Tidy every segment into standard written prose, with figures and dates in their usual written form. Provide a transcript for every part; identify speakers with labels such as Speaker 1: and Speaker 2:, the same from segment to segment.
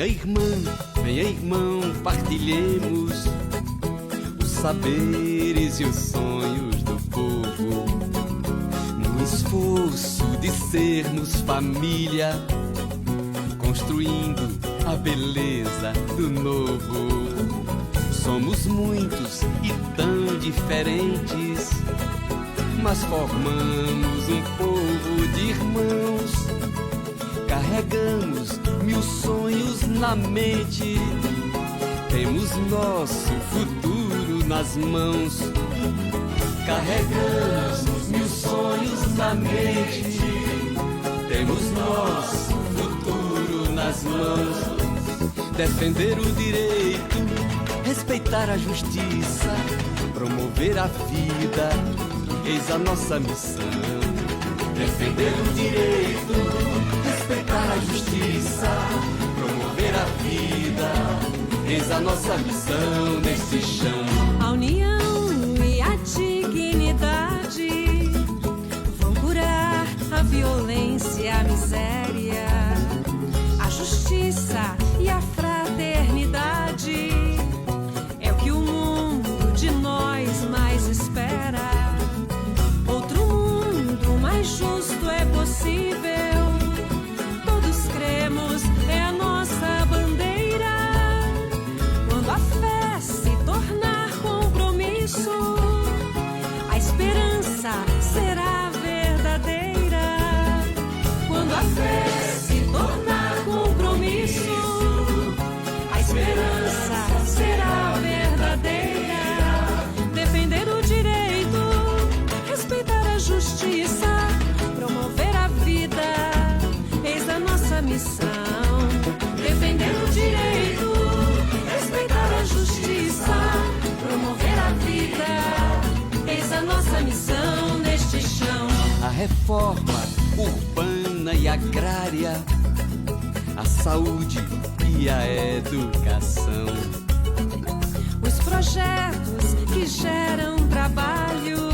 Speaker 1: venha irmão, partilhemos os saberes e os sonhos do povo, no esforço de sermos família, construindo a beleza do novo. Somos muitos e tão diferentes, mas formamos um povo de irmãos. Carregamos mil sonhos na mente, temos nosso futuro nas mãos. Carregamos mil sonhos na mente, temos nosso futuro nas mãos. Defender o direito, respeitar a justiça, promover a vida, eis a nossa missão. Defender o direito, respeitar a justiça, promover a vida, eis a nossa missão neste chão.
Speaker 2: A união e a dignidade vão curar a violência, a miséria, a justiça e a fraternidade. É o que o mundo de nós mais espera. Outro mundo mais justo é possível. Todos cremos, é a nossa bandeira. Quando a fé se tornar compromisso, a esperança será verdadeira. Quando a fé se tornar compromisso, a esperança será verdadeira. Defender o direito, respeitar a justiça, promover a vida, eis a nossa missão. Defender o direito, respeitar a justiça, promover a vida, eis a nossa missão neste chão.
Speaker 1: A reforma urbana e agrária, a saúde e a educação,
Speaker 2: Os projetos que geram trabalho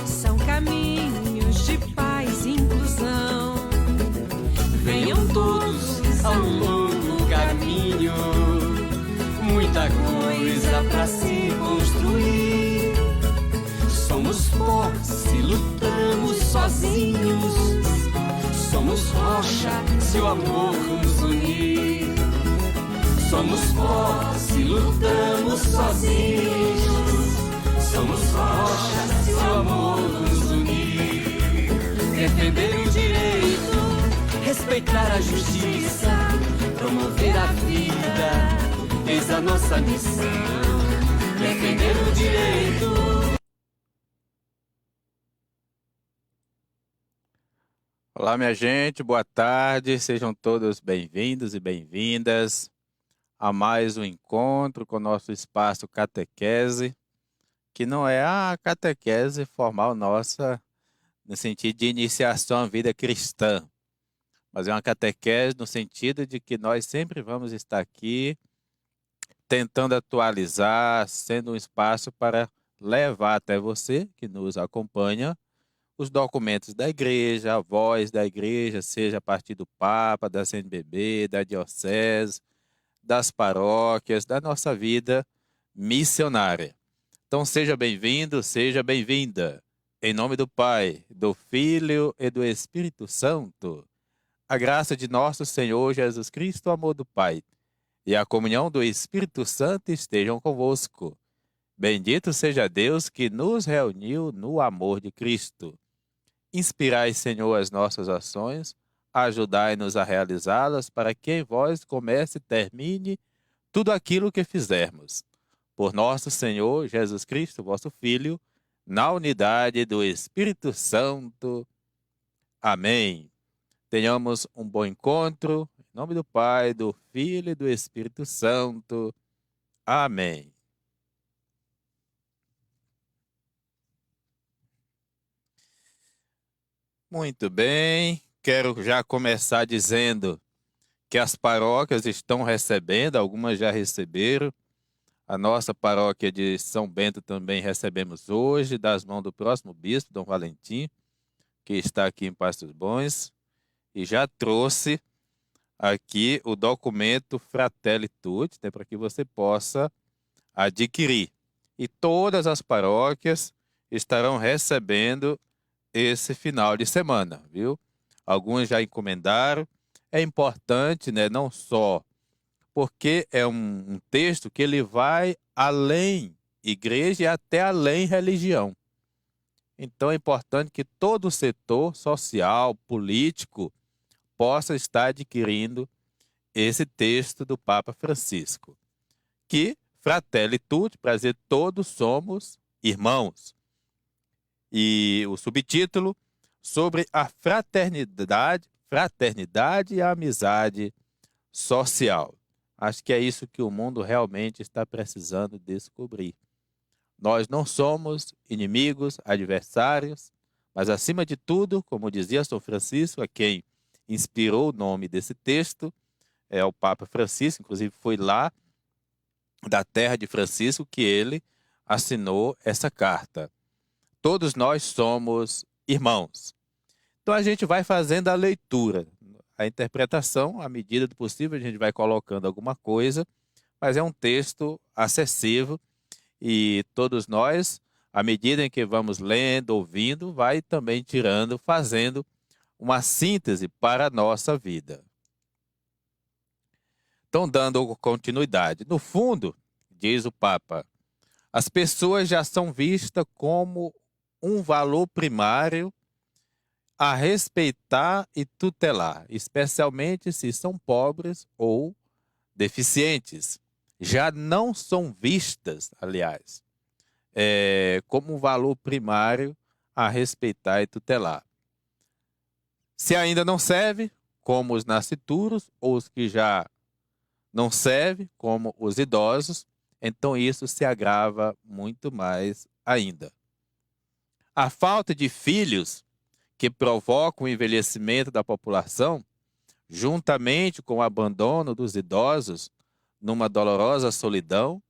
Speaker 2: são caminhos de paz e inclusão.
Speaker 1: venham todos ao longo caminho, muita coisa pra se construir. Somos pó se lutamos sozinhos, somos rocha se o amor nos unir. Somos pó se lutamos sozinhos, somos rocha se o amor nos unir. Defender o direito, respeitar a justiça, promover a vida, eis a nossa missão. Defender o direito.
Speaker 3: Olá, minha gente, boa tarde, sejam todos bem-vindos e bem-vindas a mais um encontro com o nosso espaço Catequese, que não é a catequese formal nossa no sentido de iniciação à vida cristã, mas é uma catequese no sentido de que nós sempre vamos estar aqui tentando atualizar, sendo um espaço para levar até você que nos acompanha os documentos da igreja, a voz da igreja, seja a partir do Papa, da CNBB, da Diocese, das paróquias, da nossa vida missionária. Então seja bem-vindo, seja bem-vinda. Em nome do Pai, do Filho e do Espírito Santo, a graça de nosso Senhor Jesus Cristo, o amor do Pai e a comunhão do Espírito Santo estejam convosco. Bendito seja Deus que nos reuniu no amor de Cristo. Inspirai, Senhor, as nossas ações, ajudai-nos a realizá-las, para que em vós comece e termine tudo aquilo que fizermos. Por nosso Senhor Jesus Cristo, vosso Filho, na unidade do Espírito Santo. Amém. Tenhamos um bom encontro, em nome do Pai, do Filho e do Espírito Santo. Amém. Muito bem, quero já começar dizendo que as paróquias estão recebendo, algumas já receberam. A nossa paróquia de São Bento também recebemos hoje, das mãos do próximo bispo, Dom Valentim, que está aqui em Pastos Bons, e já trouxe aqui o documento Fratelli Tutti, né, para que você possa adquirir. E todas as paróquias estarão recebendo esse final de semana, viu? Alguns já encomendaram. É importante, né, não só porque é um texto que ele vai além igreja e até além religião. Então é importante que todo o setor social, político, possa estar adquirindo esse texto do Papa Francisco, que Fratelli Tutti, para dizer todos somos irmãos. E o subtítulo sobre a fraternidade e a amizade social. Acho que é isso que o mundo realmente está precisando descobrir. Nós não somos inimigos, adversários, mas acima de tudo, como dizia São Francisco, a quem inspirou o nome desse texto, é o Papa Francisco, inclusive foi lá da terra de Francisco que ele assinou essa carta. Todos nós somos irmãos. Então a gente vai fazendo a leitura, a interpretação, à medida do possível a gente vai colocando alguma coisa, mas é um texto acessível e todos nós, à medida em que vamos lendo, ouvindo, vai também tirando, fazendo uma síntese para a nossa vida. Então, dando continuidade. No fundo, diz o Papa, as pessoas já são vistas como um valor primário a respeitar e tutelar, especialmente se são pobres ou deficientes. Já não são vistas, aliás, como um valor primário a respeitar e tutelar. Se ainda não serve, como os nascituros, ou os que já não servem, como os idosos, então isso se agrava muito mais ainda. A falta de filhos que provoca o envelhecimento da população, juntamente com o abandono dos idosos numa dolorosa solidão,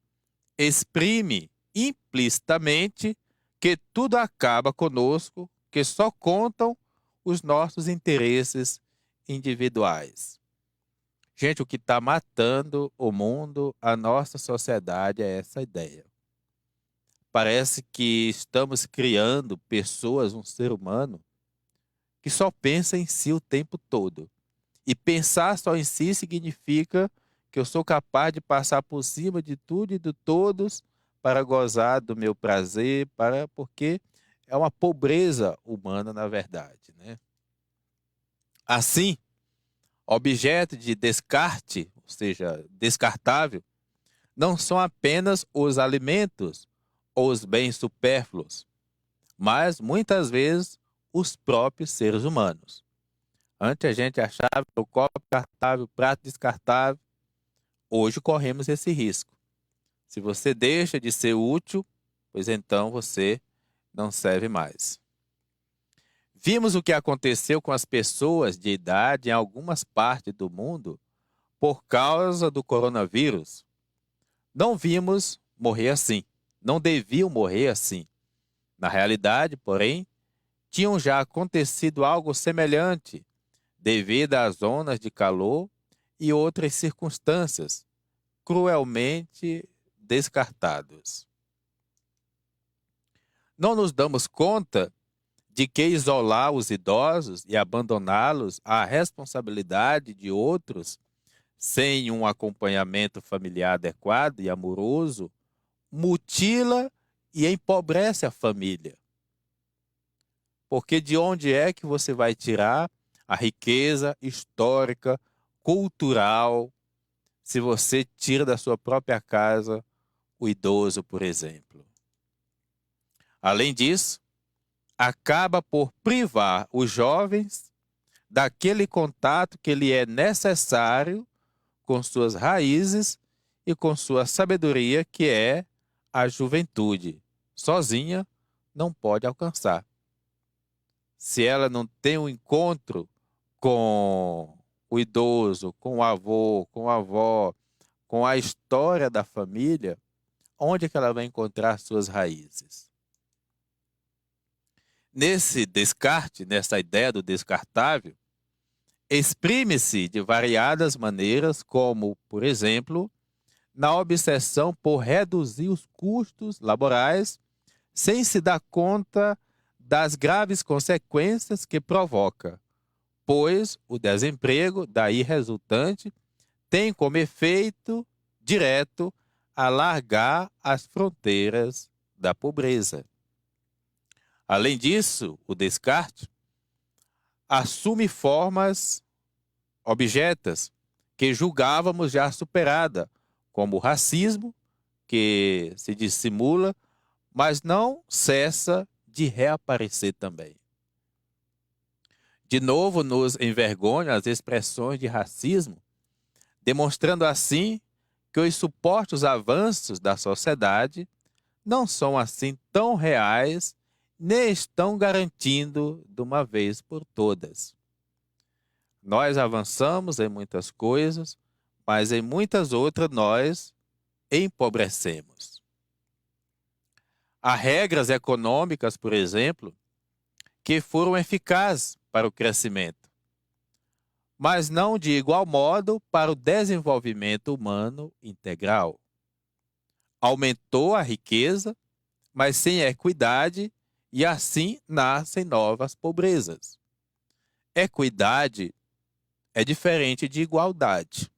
Speaker 3: exprime implicitamente que tudo acaba conosco, que só contam os nossos interesses individuais. Gente, o que está matando o mundo, a nossa sociedade, é essa ideia. Parece que estamos criando pessoas, um ser humano, que só pensa em si o tempo todo. E pensar só em si significa que eu sou capaz de passar por cima de tudo e de todos para gozar do meu prazer, porque é uma pobreza humana, na verdade, né? Assim, objeto de descarte, ou seja, descartável, não são apenas os alimentos ou os bens supérfluos, mas muitas vezes os próprios seres humanos. Antes a gente achava que o copo descartável, o prato descartável, hoje corremos esse risco. Se você deixa de ser útil, pois então você não serve mais. Vimos o que aconteceu com as pessoas de idade em algumas partes do mundo por causa do coronavírus. Não vimos morrer assim. Não deviam morrer assim. Na realidade, porém, tinham já acontecido algo semelhante devido às zonas de calor e outras circunstâncias cruelmente descartados. Não nos damos conta de que isolar os idosos e abandoná-los à responsabilidade de outros, sem um acompanhamento familiar adequado e amoroso, mutila e empobrece a família. Porque de onde é que você vai tirar a riqueza histórica, cultural, se você tira da sua própria casa o idoso, por exemplo? Além disso, acaba por privar os jovens daquele contato que lhe é necessário com suas raízes e com sua sabedoria, que é a juventude. Sozinha não pode alcançar. Se ela não tem um encontro com o idoso, com o avô, com a avó, com a história da família, onde é que ela vai encontrar suas raízes? Nesse descarte, nessa ideia do descartável, exprime-se de variadas maneiras, como, por exemplo, na obsessão por reduzir os custos laborais sem se dar conta das graves consequências que provoca, pois o desemprego daí resultante tem como efeito direto alargar as fronteiras da pobreza. Além disso, o descarte assume formas objetas que julgávamos já superada, como o racismo, que se dissimula, mas não cessa de reaparecer também. De novo, nos envergonha as expressões de racismo, demonstrando assim que os supostos avanços da sociedade não são assim tão reais, nem estão garantindo de uma vez por todas. Nós avançamos em muitas coisas, mas em muitas outras nós empobrecemos. Há regras econômicas, por exemplo, que foram eficazes para o crescimento, mas não de igual modo para o desenvolvimento humano integral. Aumentou a riqueza, mas sem equidade, e assim nascem novas pobrezas. Equidade é diferente de igualdade.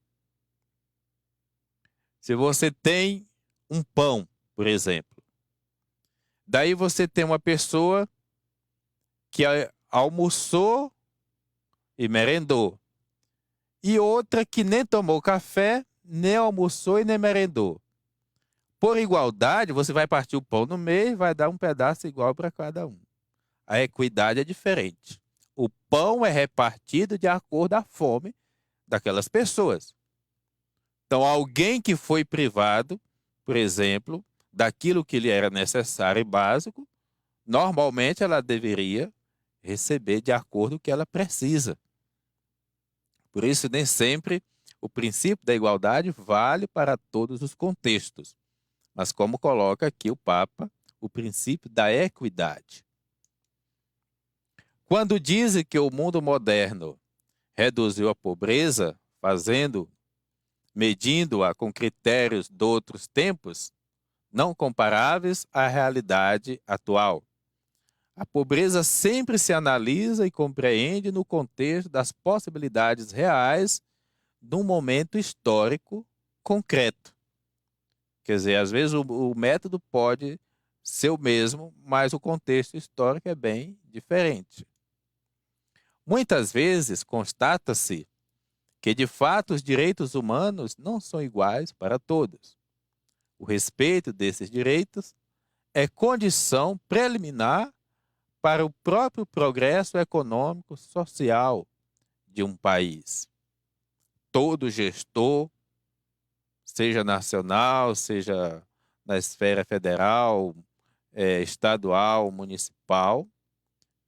Speaker 3: Se você tem um pão, por exemplo, daí você tem uma pessoa que almoçou e merendou, e outra que nem tomou café, nem almoçou e nem merendou. Por igualdade, você vai partir o pão no meio e vai dar um pedaço igual para cada um. A equidade é diferente. O pão é repartido de acordo com a fome daquelas pessoas. Então, alguém que foi privado, por exemplo, daquilo que lhe era necessário e básico, normalmente ela deveria receber de acordo com o que ela precisa. Por isso, nem sempre o princípio da igualdade vale para todos os contextos. Mas como coloca aqui o Papa, o princípio da equidade. Quando dizem que o mundo moderno reduziu a pobreza, medindo-a com critérios de outros tempos, não comparáveis à realidade atual. A pobreza sempre se analisa e compreende no contexto das possibilidades reais de um momento histórico concreto. Quer dizer, às vezes o método pode ser o mesmo, mas o contexto histórico é bem diferente. Muitas vezes constata-se que, de fato, os direitos humanos não são iguais para todos. O respeito desses direitos é condição preliminar para o próprio progresso econômico social de um país. Todo gestor, seja nacional, seja na esfera federal, estadual, municipal,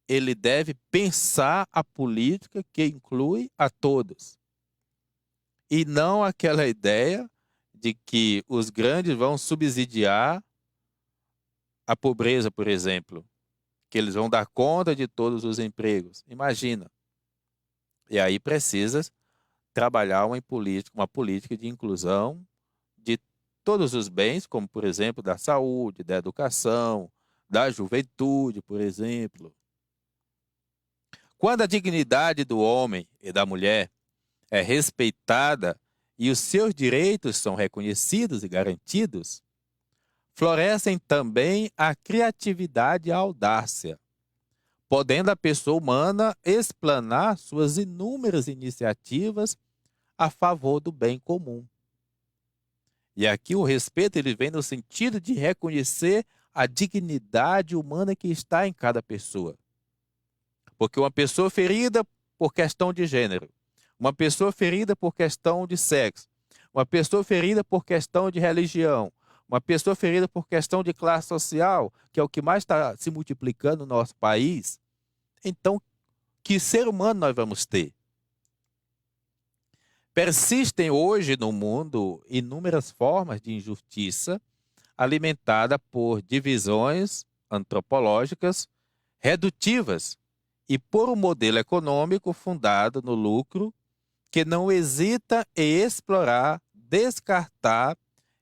Speaker 3: ele deve pensar a política que inclui a todos. E não aquela ideia de que os grandes vão subsidiar a pobreza, por exemplo, que eles vão dar conta de todos os empregos. Imagina. E aí precisa trabalhar uma política de inclusão de todos os bens, como, por exemplo, da saúde, da educação, da juventude, por exemplo. Quando a dignidade do homem e da mulher é respeitada e os seus direitos são reconhecidos e garantidos, florescem também a criatividade e a audácia, podendo a pessoa humana explanar suas inúmeras iniciativas a favor do bem comum. E aqui o respeito ele vem no sentido de reconhecer a dignidade humana que está em cada pessoa. Porque uma pessoa ferida por questão de gênero, uma pessoa ferida por questão de sexo, uma pessoa ferida por questão de religião, uma pessoa ferida por questão de classe social, que é o que mais está se multiplicando no nosso país, então, que ser humano nós vamos ter? Persistem hoje no mundo inúmeras formas de injustiça alimentada por divisões antropológicas redutivas e por um modelo econômico fundado no lucro, que não hesita em explorar, descartar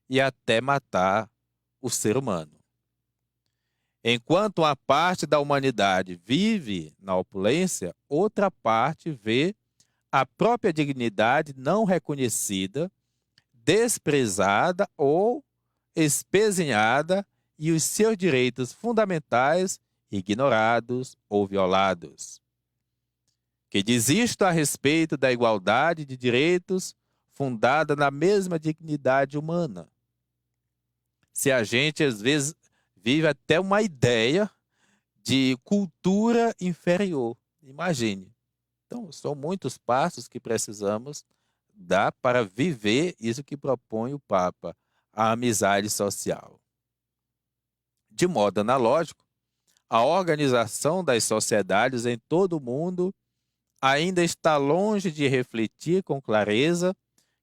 Speaker 3: e até matar o ser humano. Enquanto uma parte da humanidade vive na opulência, outra parte vê a própria dignidade não reconhecida, desprezada ou espezinhada e os seus direitos fundamentais ignorados ou violados. Que diz isto a respeito da igualdade de direitos fundada na mesma dignidade humana. Se a gente, às vezes, vive até uma ideia de cultura inferior. Imagine. Então, são muitos passos que precisamos dar para viver isso que propõe o Papa, a amizade social. De modo analógico, a organização das sociedades em todo o mundo ainda está longe de refletir com clareza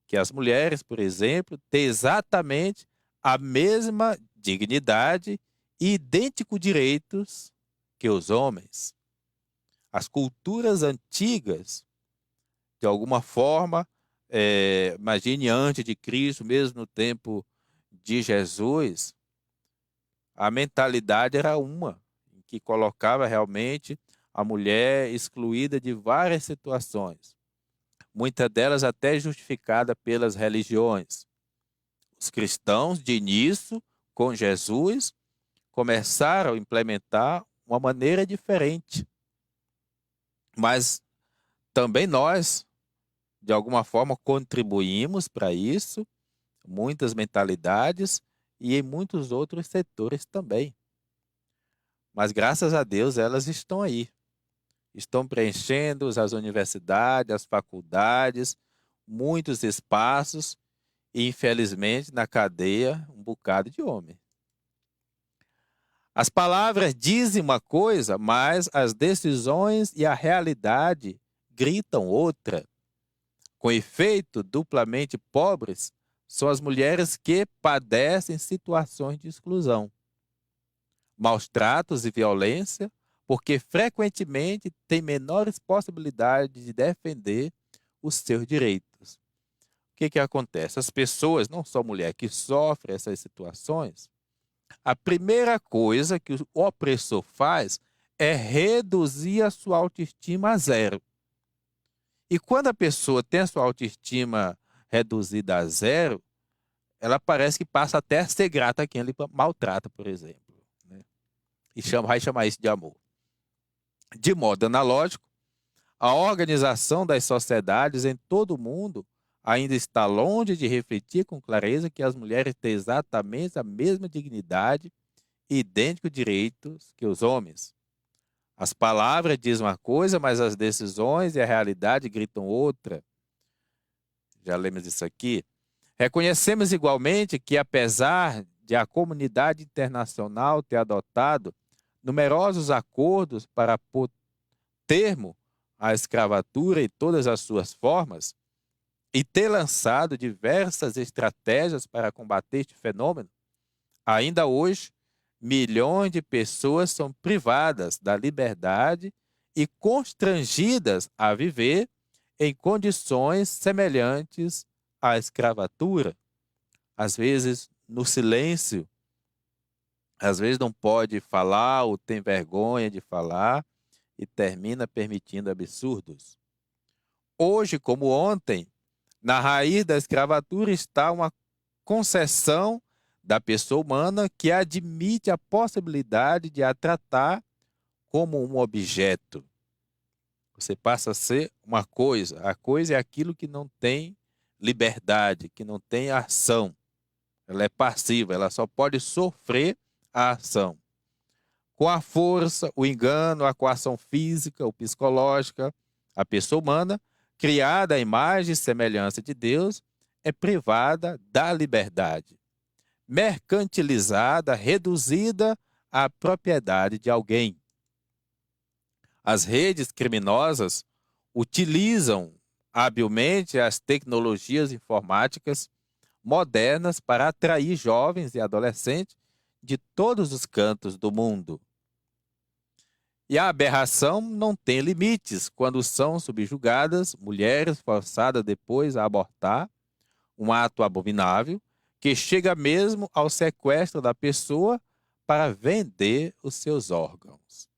Speaker 3: que as mulheres, por exemplo, têm exatamente a mesma dignidade e idênticos direitos que os homens. As culturas antigas, de alguma forma, imagine antes de Cristo, mesmo no tempo de Jesus, a mentalidade era uma, que colocava realmente a mulher excluída de várias situações, muitas delas até justificadas pelas religiões. Os cristãos, de início, com Jesus, começaram a implementar uma maneira diferente. Mas também nós, de alguma forma, contribuímos para isso, muitas mentalidades e em muitos outros setores também. Mas, graças a Deus, elas estão aí. Estão preenchendo as universidades, as faculdades, muitos espaços e, infelizmente, na cadeia, um bocado de homem. As palavras dizem uma coisa, mas as decisões e a realidade gritam outra. Com efeito, duplamente pobres são as mulheres que padecem situações de exclusão, maus tratos e violência, porque frequentemente têm menores possibilidades de defender os seus direitos. O que acontece? As pessoas, não só mulheres, que sofrem essas situações, a primeira coisa que o opressor faz é reduzir a sua autoestima a zero. E quando a pessoa tem a sua autoestima reduzida a zero, ela parece que passa até a ser grata a quem ele maltrata, por exemplo, né? E vai chamar isso de amor. De modo analógico, a organização das sociedades em todo o mundo ainda está longe de refletir com clareza que as mulheres têm exatamente a mesma dignidade e idênticos direitos que os homens. As palavras dizem uma coisa, mas as decisões e a realidade gritam outra. Já lemos isso aqui. Reconhecemos igualmente que, apesar de a comunidade internacional ter adotado numerosos acordos para pôr termo à escravatura em todas as suas formas e ter lançado diversas estratégias para combater este fenômeno, ainda hoje, milhões de pessoas são privadas da liberdade e constrangidas a viver em condições semelhantes à escravatura. Às vezes, no silêncio, às vezes não pode falar ou tem vergonha de falar e termina permitindo absurdos. Hoje, como ontem, na raiz da escravatura está uma concessão da pessoa humana que admite a possibilidade de a tratar como um objeto. Você passa a ser uma coisa. A coisa é aquilo que não tem liberdade, que não tem ação. Ela é passiva, ela só pode sofrer a ação. Com a força, o engano, a coação física ou psicológica, a pessoa humana, criada à imagem e semelhança de Deus, é privada da liberdade, mercantilizada, reduzida à propriedade de alguém. As redes criminosas utilizam habilmente as tecnologias informáticas modernas para atrair jovens e adolescentes de todos os cantos do mundo. E a aberração não tem limites quando são subjugadas mulheres forçadas depois a abortar, um ato abominável que chega mesmo ao sequestro da pessoa para vender os seus órgãos.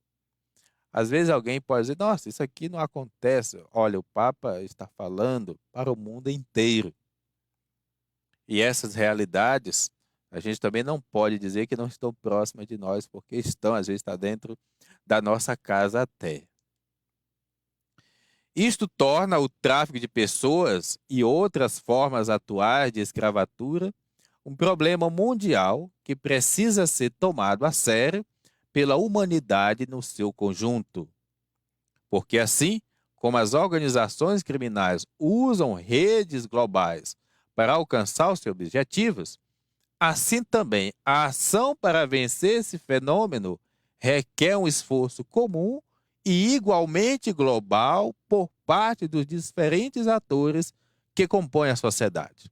Speaker 3: Às vezes alguém pode dizer, nossa, isso aqui não acontece. Olha, o Papa está falando para o mundo inteiro. E essas realidades, a gente também não pode dizer que não estão próximas de nós, porque estão, às vezes está dentro da nossa casa até. Isto torna o tráfico de pessoas e outras formas atuais de escravatura um problema mundial que precisa ser tomado a sério pela humanidade no seu conjunto. Porque assim, como as organizações criminais usam redes globais para alcançar os seus objetivos, assim também a ação para vencer esse fenômeno requer um esforço comum e igualmente global por parte dos diferentes atores que compõem a sociedade.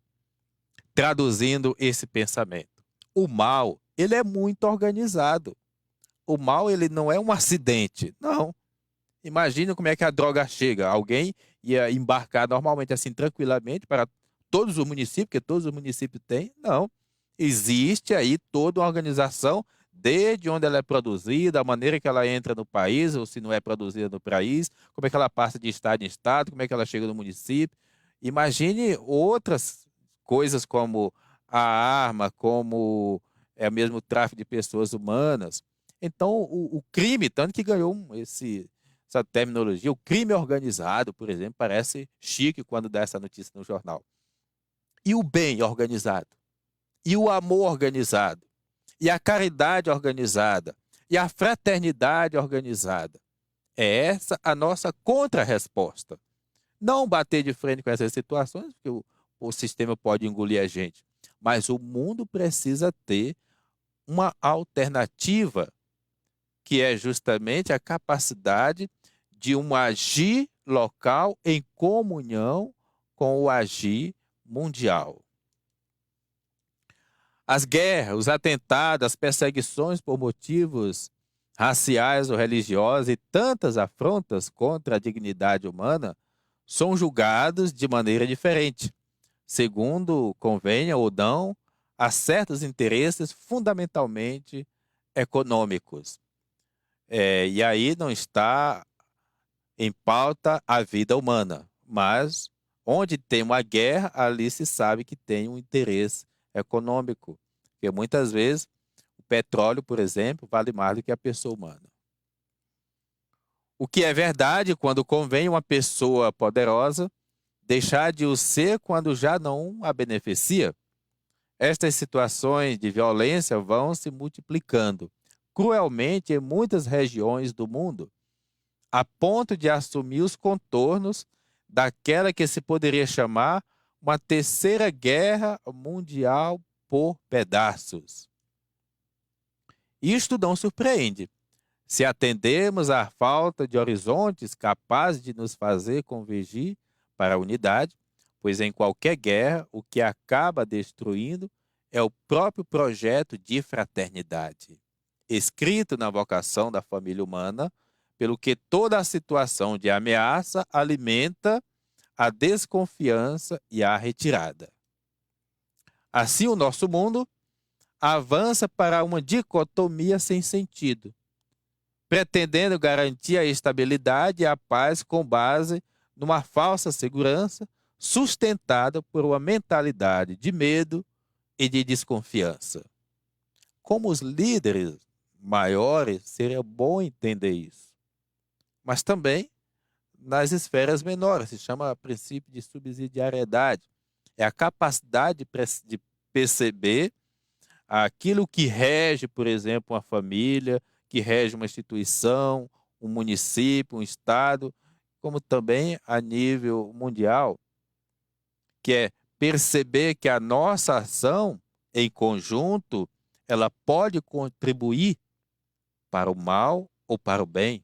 Speaker 3: Traduzindo esse pensamento, o mal, ele é muito organizado. O mal, ele não é um acidente, não. Imagina como é que a droga chega. Alguém ia embarcar normalmente assim tranquilamente para todos os municípios, porque todos os municípios têm. Não. Existe aí toda uma organização, desde onde ela é produzida, a maneira que ela entra no país, ou se não é produzida no país, como é que ela passa de estado em estado, como é que ela chega no município. Imagine outras coisas como a arma, como é mesmo o tráfico de pessoas humanas. Então, o crime, tanto que ganhou essa terminologia, o crime organizado, por exemplo, parece chique quando dá essa notícia no jornal. E o bem organizado, e o amor organizado, e a caridade organizada, e a fraternidade organizada. É essa a nossa contra-resposta. Não bater de frente com essas situações, porque o sistema pode engolir a gente, mas o mundo precisa ter uma alternativa, que é justamente a capacidade de um agir local em comunhão com o agir mundial. As guerras, os atentados, as perseguições por motivos raciais ou religiosos e tantas afrontas contra a dignidade humana são julgados de maneira diferente, segundo convenha ou não a certos interesses fundamentalmente econômicos. E aí não está em pauta a vida humana, mas onde tem uma guerra, ali se sabe que tem um interesse econômico, porque muitas vezes o petróleo, por exemplo, vale mais do que a pessoa humana. O que é verdade quando convém uma pessoa poderosa deixar de o ser quando já não a beneficia. Estas situações de violência vão se multiplicando cruelmente em muitas regiões do mundo, a ponto de assumir os contornos daquela que se poderia chamar uma terceira guerra mundial por pedaços. Isto não surpreende, se atendermos à falta de horizontes capazes de nos fazer convergir para a unidade, pois em qualquer guerra o que acaba destruindo é o próprio projeto de fraternidade, escrito na vocação da família humana, pelo que toda a situação de ameaça alimenta a desconfiança e a retirada. Assim, o nosso mundo avança para uma dicotomia sem sentido, pretendendo garantir a estabilidade e a paz com base numa falsa segurança sustentada por uma mentalidade de medo e de desconfiança. Como os líderes maiores, seria bom entender isso. Mas também nas esferas menores, se chama princípio de subsidiariedade. É a capacidade de perceber aquilo que rege, por exemplo, uma família, que rege uma instituição, um município, um estado, como também a nível mundial, que é perceber que a nossa ação em conjunto, ela pode contribuir para o mal ou para o bem.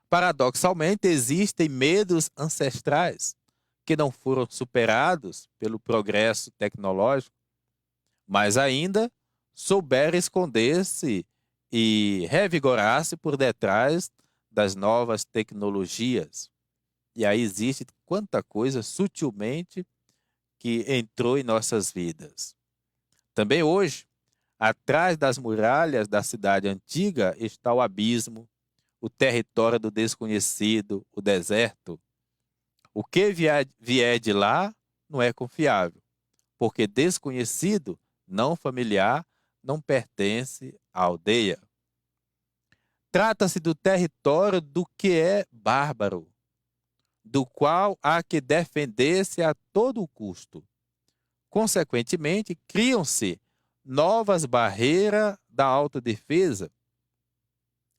Speaker 3: Paradoxalmente, existem medos ancestrais que não foram superados pelo progresso tecnológico, mas ainda souberam esconder-se e revigorar-se por detrás das novas tecnologias. E aí existe quanta coisa sutilmente que entrou em nossas vidas. Também hoje, atrás das muralhas da cidade antiga está o abismo, o território do desconhecido, o deserto. O que vier de lá não é confiável, porque desconhecido, não familiar, não pertence à aldeia. Trata-se do território do que é bárbaro, do qual há que defender-se a todo custo. Consequentemente, criam-se novas barreiras da autodefesa,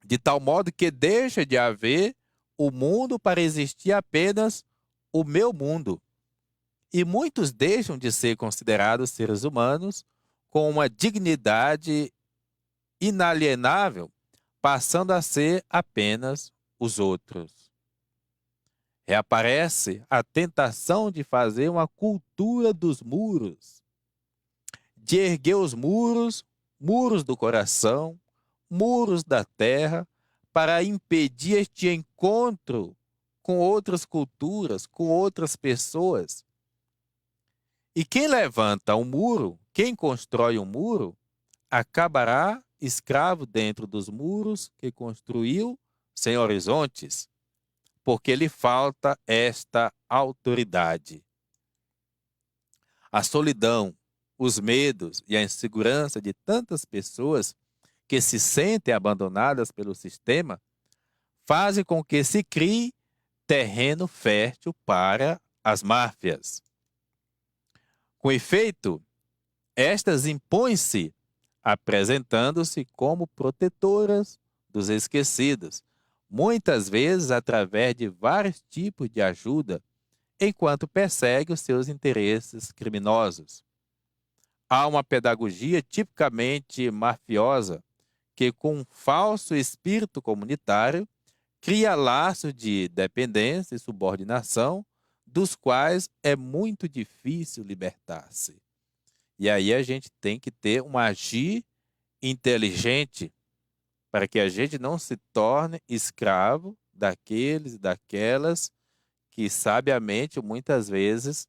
Speaker 3: de tal modo que deixa de haver o mundo para existir apenas o meu mundo. E muitos deixam de ser considerados seres humanos com uma dignidade inalienável, passando a ser apenas os outros. Reaparece a tentação de fazer uma cultura dos muros, de erguer os muros, muros do coração, muros da terra, para impedir este encontro com outras culturas, com outras pessoas. E quem levanta um muro, quem constrói um muro, acabará escravo dentro dos muros que construiu sem horizontes, porque lhe falta esta autoridade. A solidão, os medos e a insegurança de tantas pessoas que se sentem abandonadas pelo sistema fazem com que se crie terreno fértil para as máfias. Com efeito, estas impõem-se apresentando-se como protetoras dos esquecidos, muitas vezes através de vários tipos de ajuda, enquanto persegue os seus interesses criminosos. Há uma pedagogia tipicamente mafiosa que, com um falso espírito comunitário, cria laços de dependência e subordinação, dos quais é muito difícil libertar-se. E aí a gente tem que ter um agir inteligente para que a gente não se torne escravo daqueles e daquelas que sabiamente, muitas vezes,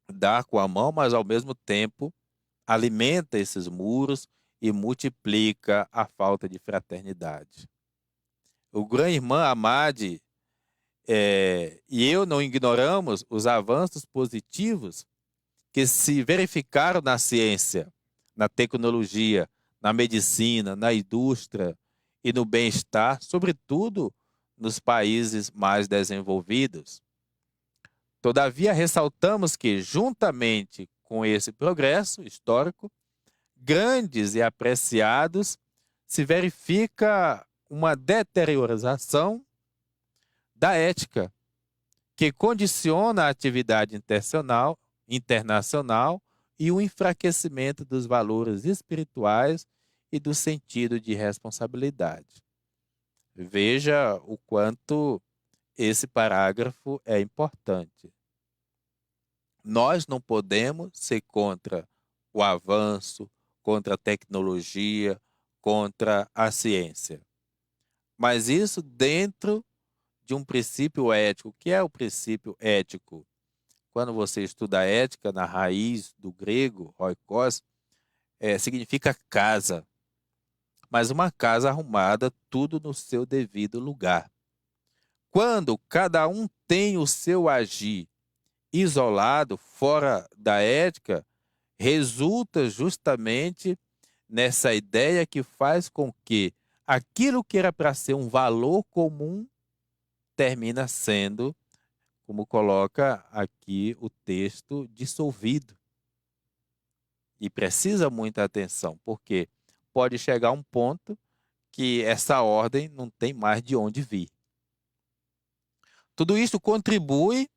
Speaker 3: dá com a mão, mas ao mesmo tempo alimenta esses muros e multiplica a falta de fraternidade. O grande irmão Amade e eu não ignoramos os avanços positivos que se verificaram na ciência, na tecnologia, na medicina, na indústria e no bem-estar, sobretudo nos países mais desenvolvidos. Todavia, ressaltamos que, juntamente com esse progresso histórico, grandes e apreciados, se verifica uma deteriorização da ética, que condiciona a atividade internacional e o enfraquecimento dos valores espirituais e do sentido de responsabilidade. Veja o quanto esse parágrafo é importante. Nós não podemos ser contra o avanço, contra a tecnologia, contra a ciência. Mas isso dentro de um princípio ético. O que é o princípio ético? Quando você estuda a ética, na raiz do grego, oikos, significa casa. Mas uma casa arrumada, tudo no seu devido lugar. Quando cada um tem o seu agir isolado, fora da ética, resulta justamente nessa ideia que faz com que aquilo que era para ser um valor comum termina sendo, como coloca aqui o texto, dissolvido. E precisa muita atenção, porque pode chegar um ponto que essa ordem não tem mais de onde vir. Tudo isso contribui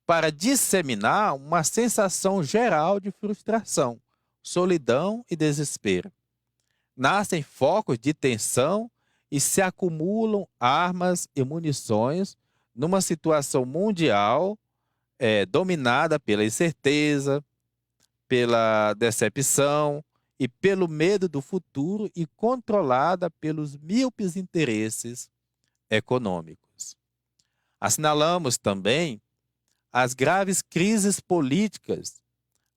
Speaker 3: para disseminar uma sensação geral de frustração, solidão e desespero. Nascem focos de tensão e se acumulam armas e munições numa situação mundial dominada pela incerteza, pela decepção e pelo medo do futuro e controlada pelos míopes interesses econômicos. Assinalamos também as graves crises políticas,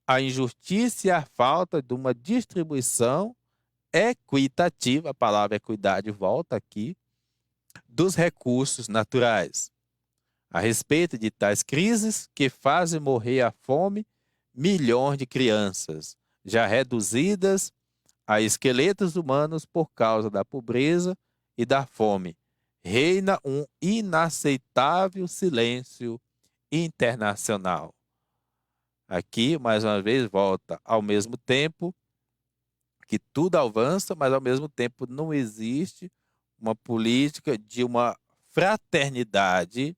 Speaker 3: a injustiça e a falta de uma distribuição equitativa, a palavra equidade volta aqui, dos recursos naturais. A respeito de tais crises que fazem morrer à fome milhões de crianças, já reduzidas a esqueletos humanos por causa da pobreza e da fome, reina um inaceitável silêncio internacional. Aqui, mais uma vez, volta ao mesmo tempo que tudo avança, mas ao mesmo tempo não existe uma política de uma fraternidade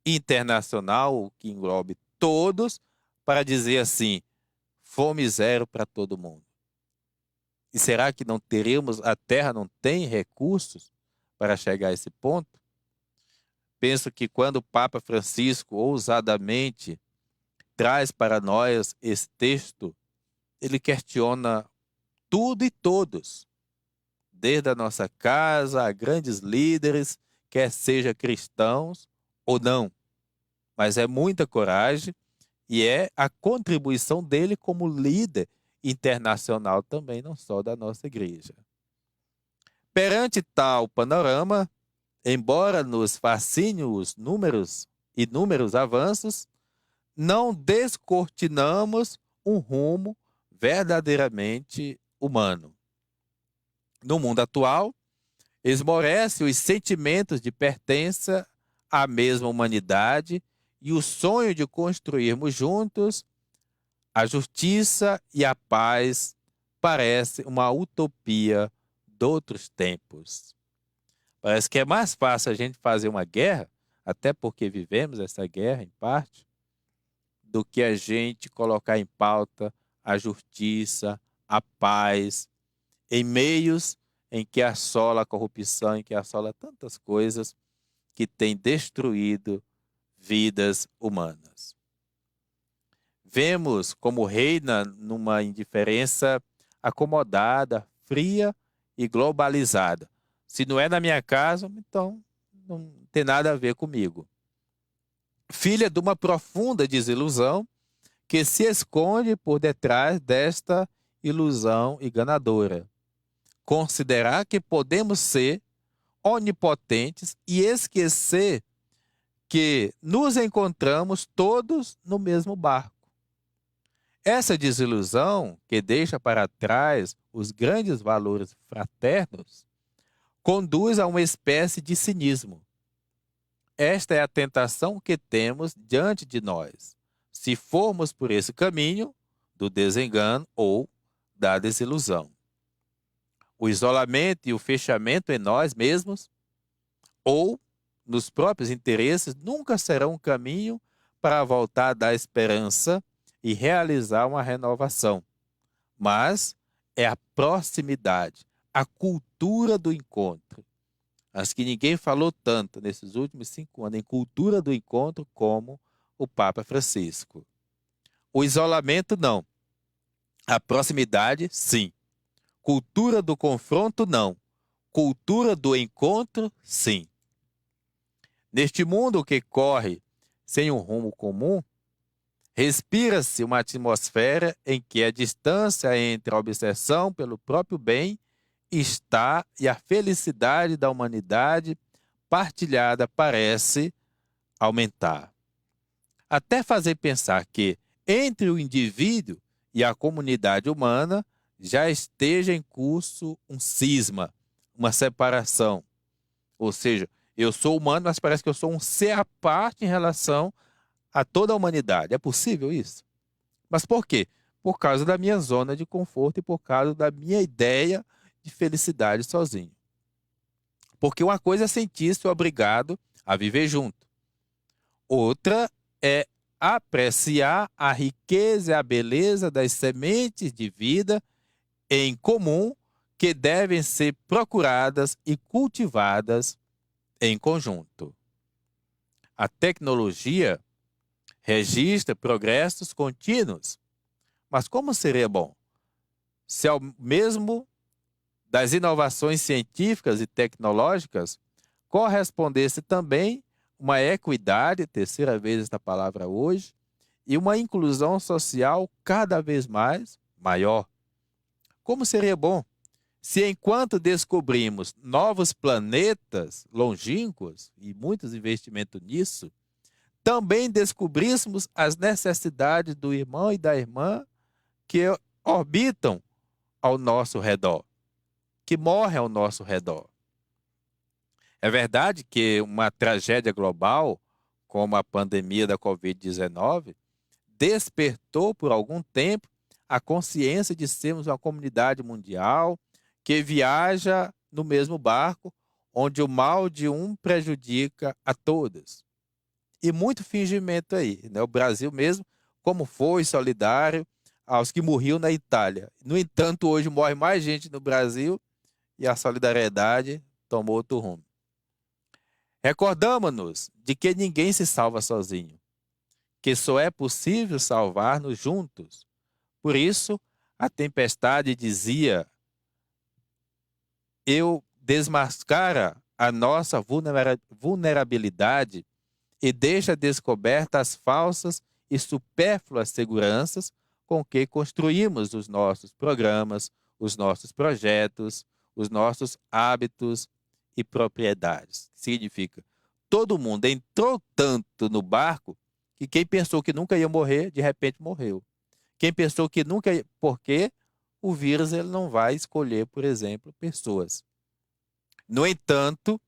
Speaker 3: internacional que englobe todos para dizer assim, fome zero para todo mundo. E será que não teremos, a Terra não tem recursos para chegar a esse ponto? Penso que quando o Papa Francisco ousadamente traz para nós esse texto, ele questiona tudo e todos, desde a nossa casa a grandes líderes, quer seja cristãos ou não. Mas é muita coragem e é a contribuição dele como líder internacional também, não só da nossa igreja. Perante tal panorama, embora nos fascinem os inúmeros avanços, não descortinamos um rumo verdadeiramente humano. No mundo atual, esmorece os sentimentos de pertença à mesma humanidade e o sonho de construirmos juntos a justiça e a paz parece uma utopia de outros tempos. Parece que é mais fácil a gente fazer uma guerra, até porque vivemos essa guerra em parte, do que a gente colocar em pauta a justiça, a paz, em meios em que assola a corrupção, em que assola tantas coisas que têm destruído vidas humanas. Vemos como reina numa indiferença acomodada, fria e globalizada. Se não é na minha casa, então não tem nada a ver comigo. Filha de uma profunda desilusão que se esconde por detrás desta ilusão enganadora. Considerar que podemos ser onipotentes e esquecer que nos encontramos todos no mesmo barco. Essa desilusão, que deixa para trás os grandes valores fraternos, conduz a uma espécie de cinismo. Esta é a tentação que temos diante de nós, se formos por esse caminho do desengano ou da desilusão. O isolamento e o fechamento em nós mesmos ou nos próprios interesses nunca serão um caminho para voltar a dar esperança e realizar uma renovação. Mas é a proximidade, a cultura do encontro. As que ninguém falou tanto nesses últimos 5 anos em cultura do encontro como o Papa Francisco. O isolamento, não. A proximidade, sim. Cultura do confronto, não. Cultura do encontro, sim. Neste mundo que corre sem um rumo comum, respira-se uma atmosfera em que a distância entre a obsessão pelo próprio bem está e a felicidade da humanidade partilhada parece aumentar. Até fazer pensar que entre o indivíduo e a comunidade humana já esteja em curso um cisma, uma separação. Ou seja, eu sou humano, mas parece que eu sou um ser à parte em relação a toda a humanidade. É possível isso? Mas por quê? Por causa da minha zona de conforto e por causa da minha ideia de felicidade sozinho. Porque uma coisa é sentir-se obrigado a viver junto. Outra é apreciar a riqueza e a beleza das sementes de vida em comum que devem ser procuradas e cultivadas em conjunto. A tecnologia registra progressos contínuos. Mas como seria bom se ao mesmo das inovações científicas e tecnológicas correspondesse também uma equidade, terceira vez esta palavra hoje, e uma inclusão social cada vez mais maior. Como seria bom se, enquanto descobrimos novos planetas longínquos e muitos investimentos nisso, também descobríssemos as necessidades do irmão e da irmã que orbitam ao nosso redor, que morrem ao nosso redor. É verdade que uma tragédia global, como a pandemia da Covid-19, despertou por algum tempo a consciência de sermos uma comunidade mundial que viaja no mesmo barco, onde o mal de um prejudica a todos. E muito fingimento aí, né? O Brasil mesmo, como foi solidário aos que morriam na Itália. No entanto, hoje morre mais gente no Brasil e a solidariedade tomou outro rumo. Recordamos-nos de que ninguém se salva sozinho, que só é possível salvar-nos juntos. Por isso, a tempestade dizia: eu desmascara a nossa vulnerabilidade e deixa descobertas as falsas e supérfluas seguranças com que construímos os nossos programas, os nossos projetos, os nossos hábitos e propriedades. Significa, todo mundo entrou tanto no barco que quem pensou que nunca ia morrer, de repente morreu. Quem pensou que nunca ia... Porque o vírus ele não vai escolher, por exemplo, pessoas. No entanto,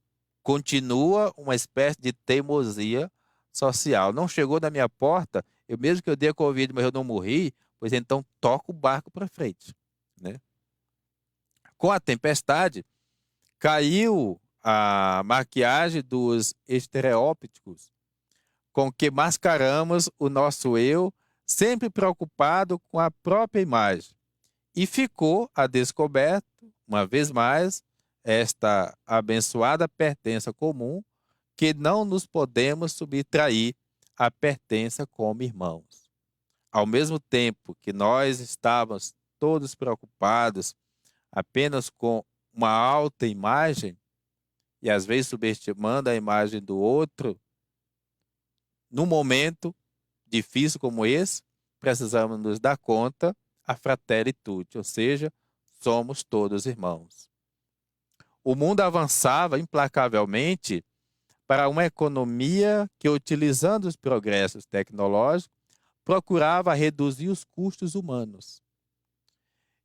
Speaker 3: continua uma espécie de teimosia social. Não chegou na minha porta, eu mesmo que eu dei a Covid, mas eu não morri, pois então toca o barco para frente, né? Com a tempestade, caiu a maquiagem dos estereótipos com que mascaramos o nosso eu, sempre preocupado com a própria imagem. E ficou a descoberto, uma vez mais, esta abençoada pertença comum, que não nos podemos subtrair à pertença como irmãos. Ao mesmo tempo que nós estávamos todos preocupados apenas com uma alta imagem, e às vezes subestimando a imagem do outro, num momento difícil como esse, precisamos nos dar conta a fraternitude, ou seja, somos todos irmãos. O mundo avançava implacavelmente para uma economia que, utilizando os progressos tecnológicos, procurava reduzir os custos humanos.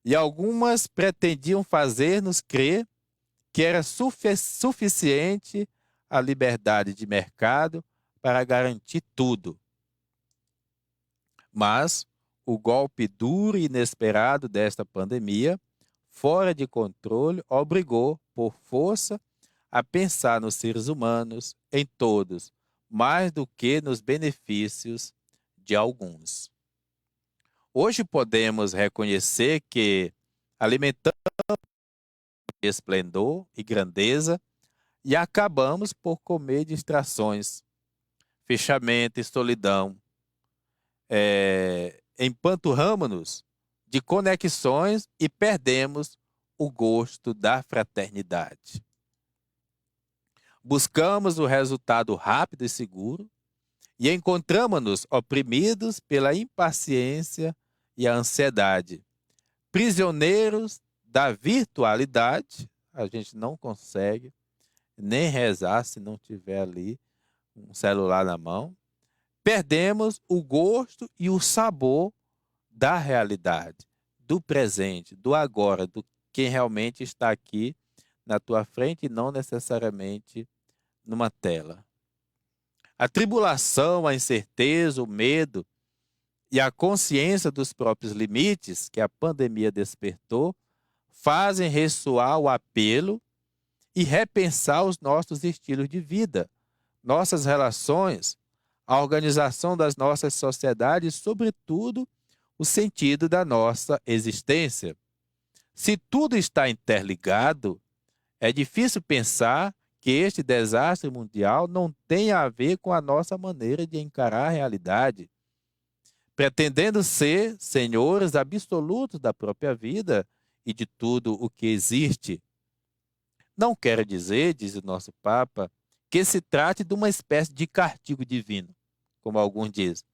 Speaker 3: E algumas pretendiam fazer-nos crer que era suficiente a liberdade de mercado para garantir tudo. Mas o golpe duro e inesperado desta pandemia, fora de controle, obrigou, por força, a pensar nos seres humanos, em todos, mais do que nos benefícios de alguns. Hoje podemos reconhecer que alimentamos esplendor e grandeza e acabamos por comer distrações, fechamento e solidão. Empanturramos-nos de conexões e perdemos o gosto da fraternidade. Buscamos o resultado rápido e seguro e encontramos-nos oprimidos pela impaciência e a ansiedade. Prisioneiros da virtualidade, a gente não consegue nem rezar se não tiver ali um celular na mão. Perdemos o gosto e o sabor da realidade, do presente, do agora, do quem realmente está aqui na tua frente e não necessariamente numa tela. A tribulação, a incerteza, o medo e a consciência dos próprios limites que a pandemia despertou fazem ressoar o apelo e repensar os nossos estilos de vida, nossas relações, a organização das nossas sociedades, sobretudo o sentido da nossa existência. Se tudo está interligado, é difícil pensar que este desastre mundial não tenha a ver com a nossa maneira de encarar a realidade. pretendendo ser senhores absolutos da própria vida e de tudo o que existe. Não quero dizer, diz o nosso Papa, que se trate de uma espécie de castigo divino, como alguns dizem.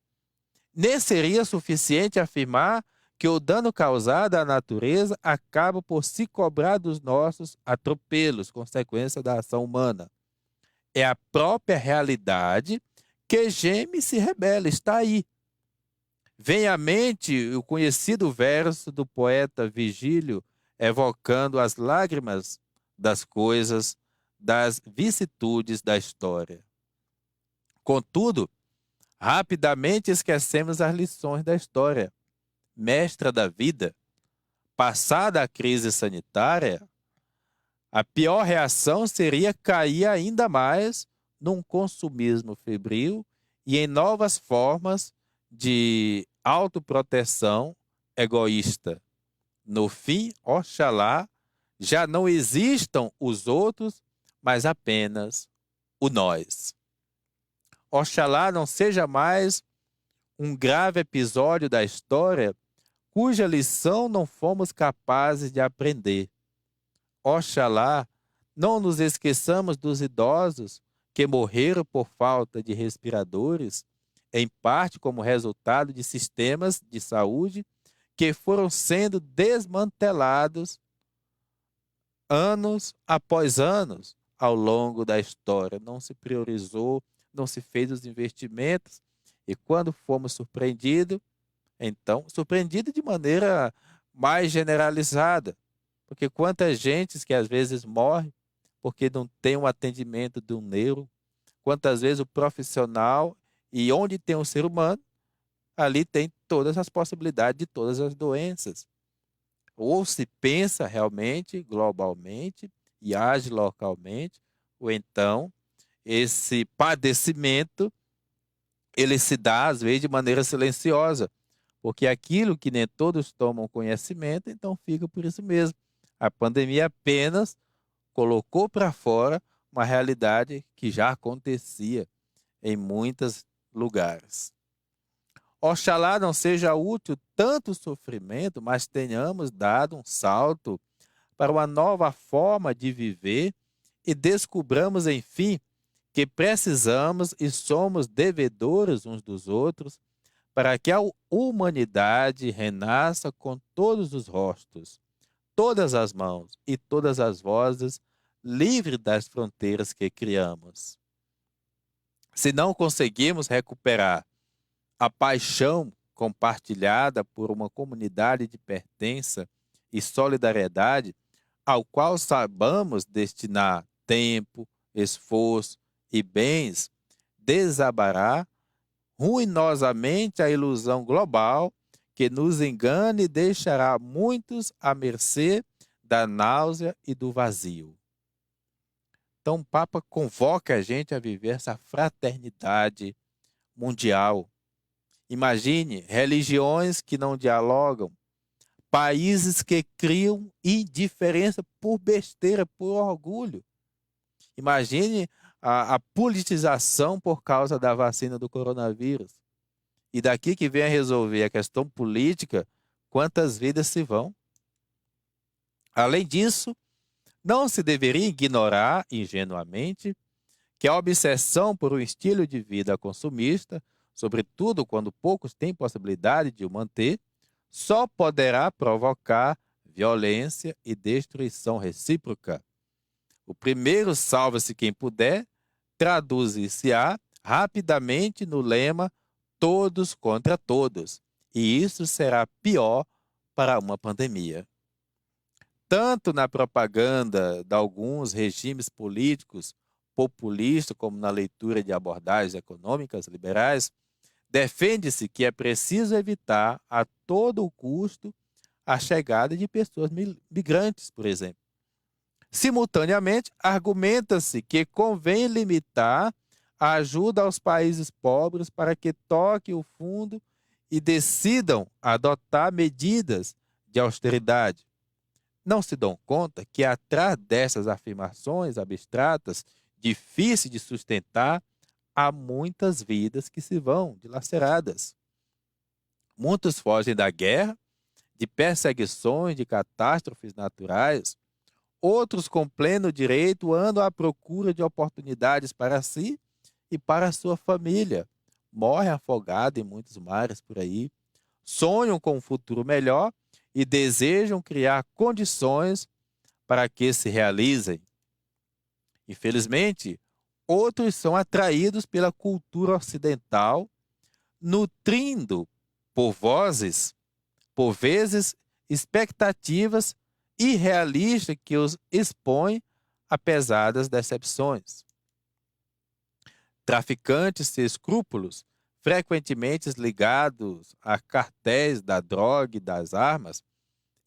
Speaker 3: Nem seria suficiente afirmar que o dano causado à natureza acaba por se cobrar dos nossos atropelos, consequência da ação humana. É a própria realidade que geme e se rebela, está aí. Vem à mente o conhecido verso do poeta Virgílio, evocando as lágrimas das coisas, das vicissitudes da história. Contudo, rapidamente esquecemos as lições da história, mestra da vida. Passada a crise sanitária, a pior reação seria cair ainda mais num consumismo febril e em novas formas de autoproteção egoísta. No fim, oxalá, já não existam os outros, mas apenas o nós. Oxalá não seja mais um grave episódio da história cuja lição não fomos capazes de aprender. Oxalá não nos esqueçamos dos idosos que morreram por falta de respiradores, em parte como resultado de sistemas de saúde que foram sendo desmantelados anos após anos ao longo da história. Não se priorizou, não se fez os investimentos, e quando fomos surpreendidos, então, surpreendido de maneira mais generalizada, porque quantas gentes que às vezes morrem porque não tem um atendimento de um neuro, quantas vezes o profissional, e onde tem um ser humano, ali tem todas as possibilidades de todas as doenças. Ou se pensa realmente, globalmente, e age localmente, ou então esse padecimento, ele se dá às vezes de maneira silenciosa, porque aquilo que nem todos tomam conhecimento, então fica por isso mesmo. A pandemia apenas colocou para fora uma realidade que já acontecia em muitos lugares. Oxalá não seja útil tanto sofrimento, mas tenhamos dado um salto para uma nova forma de viver e descobramos, enfim, que precisamos e somos devedores uns dos outros para que a humanidade renasça com todos os rostos, todas as mãos e todas as vozes, livre das fronteiras que criamos. Se não conseguimos recuperar a paixão compartilhada por uma comunidade de pertença e solidariedade, ao qual saibamos destinar tempo, esforço e bens, desabará ruinosamente a ilusão global que nos engana e deixará muitos à mercê da náusea e do vazio. Então, o Papa convoca a gente a viver essa fraternidade mundial. Imagine religiões que não dialogam, países que criam indiferença por besteira, por orgulho. Imagine a politização por causa da vacina do coronavírus. E daqui que vem a resolver a questão política, quantas vidas se vão? Além disso, não se deveria ignorar ingenuamente que a obsessão por um estilo de vida consumista, sobretudo quando poucos têm possibilidade de o manter, só poderá provocar violência e destruição recíproca. O primeiro salva-se quem puder, traduz-se-á rapidamente no lema todos contra todos, e isso será pior para uma pandemia. Tanto na propaganda de alguns regimes políticos populistas, como na leitura de abordagens econômicas liberais, defende-se que é preciso evitar a todo custo a chegada de pessoas migrantes, por exemplo. Simultaneamente, argumenta-se que convém limitar a ajuda aos países pobres para que toquem o fundo e decidam adotar medidas de austeridade. Não se dão conta que atrás dessas afirmações abstratas, difíceis de sustentar, há muitas vidas que se vão dilaceradas. Muitos fogem da guerra, de perseguições, de catástrofes naturais. Outros, com pleno direito, andam à procura de oportunidades para si e para a sua família. Morrem afogados em muitos mares por aí. Sonham com um futuro melhor e desejam criar condições para que se realizem. Infelizmente, outros são atraídos pela cultura ocidental, nutrindo por vezes, expectativas irrealistas que os expõem a pesadas decepções. Traficantes sem escrúpulos, frequentemente ligados a cartéis da droga e das armas,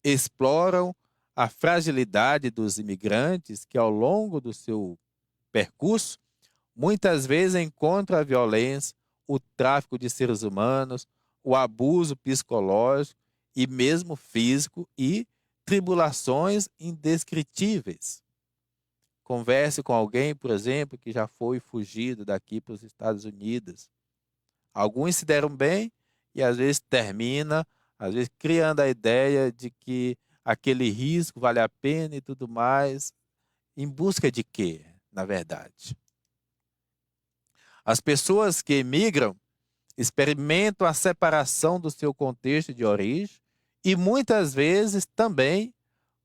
Speaker 3: exploram a fragilidade dos imigrantes que, ao longo do seu percurso, muitas vezes encontram a violência, o tráfico de seres humanos, o abuso psicológico e mesmo físico e tribulações indescritíveis. Converse com alguém, por exemplo, que já foi fugido daqui para os Estados Unidos. Alguns se deram bem e às vezes termina, às vezes criando a ideia de que aquele risco vale a pena e tudo mais. Em busca de quê, na verdade? As pessoas que emigram experimentam a separação do seu contexto de origem e muitas vezes também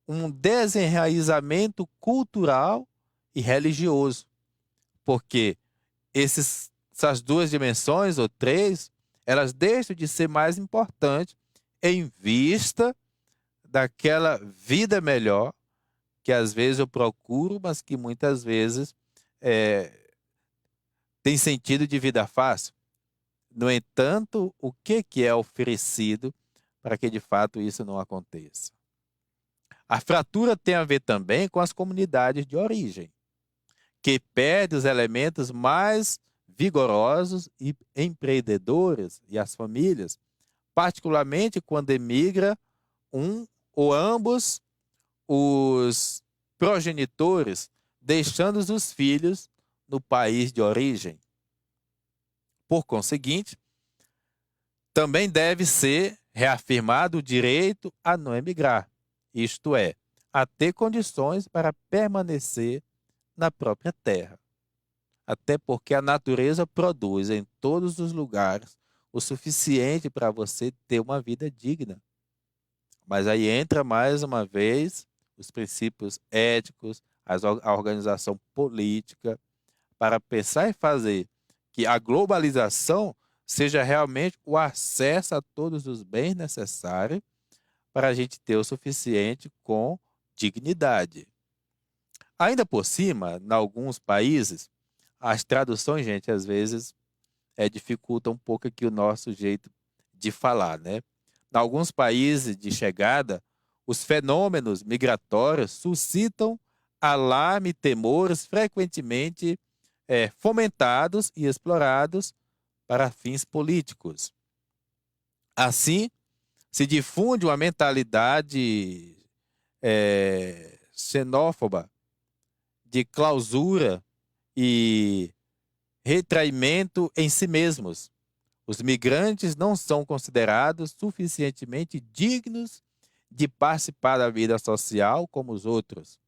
Speaker 3: um desenraizamento cultural e religioso, porque essas duas dimensões, ou três, elas deixam de ser mais importantes em vista daquela vida melhor que às vezes eu procuro, mas que muitas vezes tem sentido de vida fácil. No entanto, o que é oferecido para que de fato isso não aconteça? A fratura tem a ver também com as comunidades de origem, que perdem os elementos mais vigorosos e empreendedores, e as famílias, particularmente quando emigra um ou ambos os progenitores, deixando os filhos no país de origem. Por conseguinte, também deve ser reafirmado o direito a não emigrar, isto é, a ter condições para permanecer na própria terra. Até porque a natureza produz em todos os lugares o suficiente para você ter uma vida digna. Mas aí entra mais uma vez os princípios éticos, a organização política, para pensar e fazer que a globalização seja realmente o acesso a todos os bens necessários para a gente ter o suficiente com dignidade. Ainda por cima, em alguns países, as traduções, gente, às vezes dificultam um pouco aqui o nosso jeito de falar, né? Em alguns países de chegada, os fenômenos migratórios suscitam alarme e temores frequentemente fomentados e explorados para fins políticos. Assim, se difunde uma mentalidade xenófoba, de clausura e retraimento em si mesmos. Os migrantes não são considerados suficientemente dignos de participar da vida social como os outros,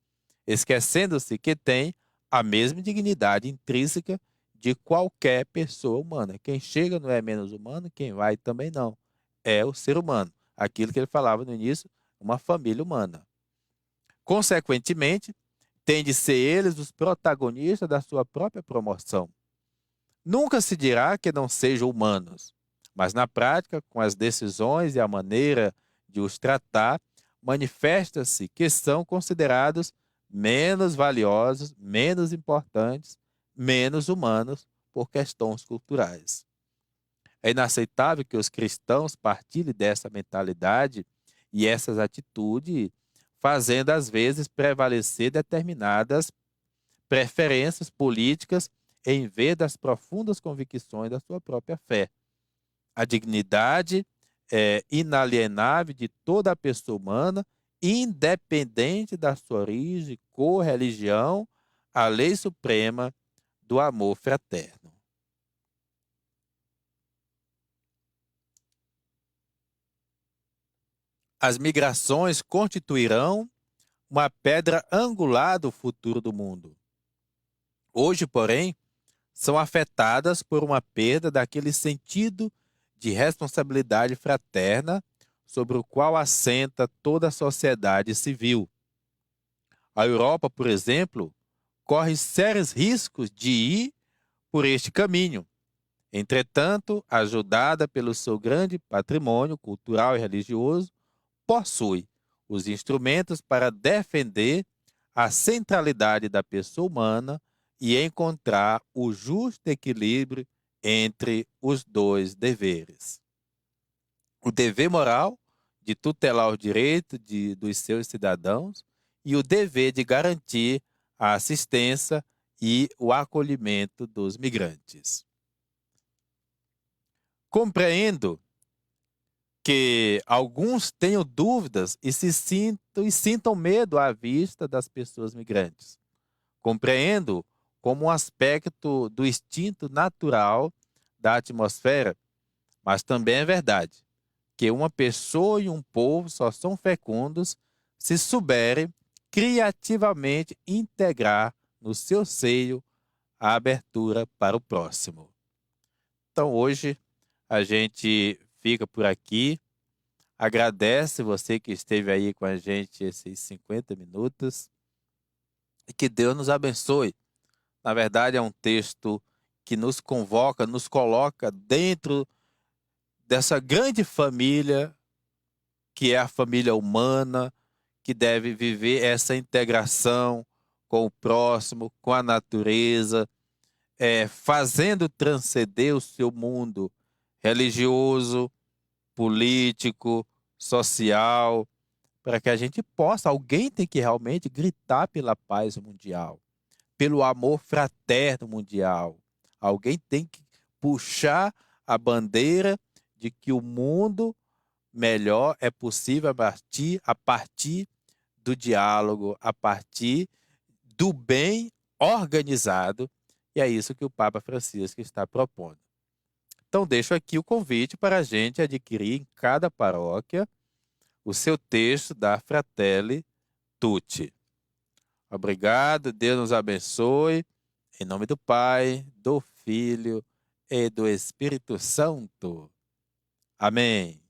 Speaker 3: esquecendo-se que têm a mesma dignidade intrínseca de qualquer pessoa humana. Quem chega não é menos humano, quem vai também não. É o ser humano. Aquilo que ele falava no início, uma família humana. Consequentemente, têm de ser eles os protagonistas da sua própria promoção. Nunca se dirá que não sejam humanos, mas na prática, com as decisões e a maneira de os tratar, manifesta-se que são considerados menos valiosos, menos importantes, menos humanos por questões culturais. É inaceitável que os cristãos partilhem dessa mentalidade e essas atitudes, fazendo às vezes prevalecer determinadas preferências políticas em vez das profundas convicções da sua própria fé. A dignidade é inalienável de toda a pessoa humana, independente da sua origem, cor, religião, a lei suprema do amor fraterno. As migrações constituirão uma pedra angular do futuro do mundo. Hoje, porém, são afetadas por uma perda daquele sentido de responsabilidade fraterna sobre o qual assenta toda a sociedade civil. A Europa, por exemplo, corre sérios riscos de ir por este caminho. Entretanto, ajudada pelo seu grande patrimônio cultural e religioso, possui os instrumentos para defender a centralidade da pessoa humana e encontrar o justo equilíbrio entre os dois deveres. O dever moral de tutelar os direitos dos seus cidadãos e o dever de garantir a assistência e o acolhimento dos migrantes. Compreendo que alguns tenham dúvidas e sintam medo à vista das pessoas migrantes. Compreendo como um aspecto do instinto natural da atmosfera, mas também é verdade que uma pessoa e um povo só são fecundos se souberem criativamente integrar no seu seio a abertura para o próximo. Então hoje a gente fica por aqui. Agradece você que esteve aí com a gente esses 50 minutos e que Deus nos abençoe. Na verdade, é um texto que nos convoca, nos coloca dentro dessa grande família que é a família humana, que deve viver essa integração com o próximo, com a natureza, fazendo transcender o seu mundo religioso, político, social, para que a gente possa, alguém tem que realmente gritar pela paz mundial, pelo amor fraterno mundial. Alguém tem que puxar a bandeira de que o mundo melhor é possível a partir do diálogo, a partir do bem organizado, e é isso que o Papa Francisco está propondo. Então, deixo aqui o convite para a gente adquirir em cada paróquia o seu texto da Fratelli Tutti. Obrigado, Deus nos abençoe. Em nome do Pai, do Filho e do Espírito Santo. Amém.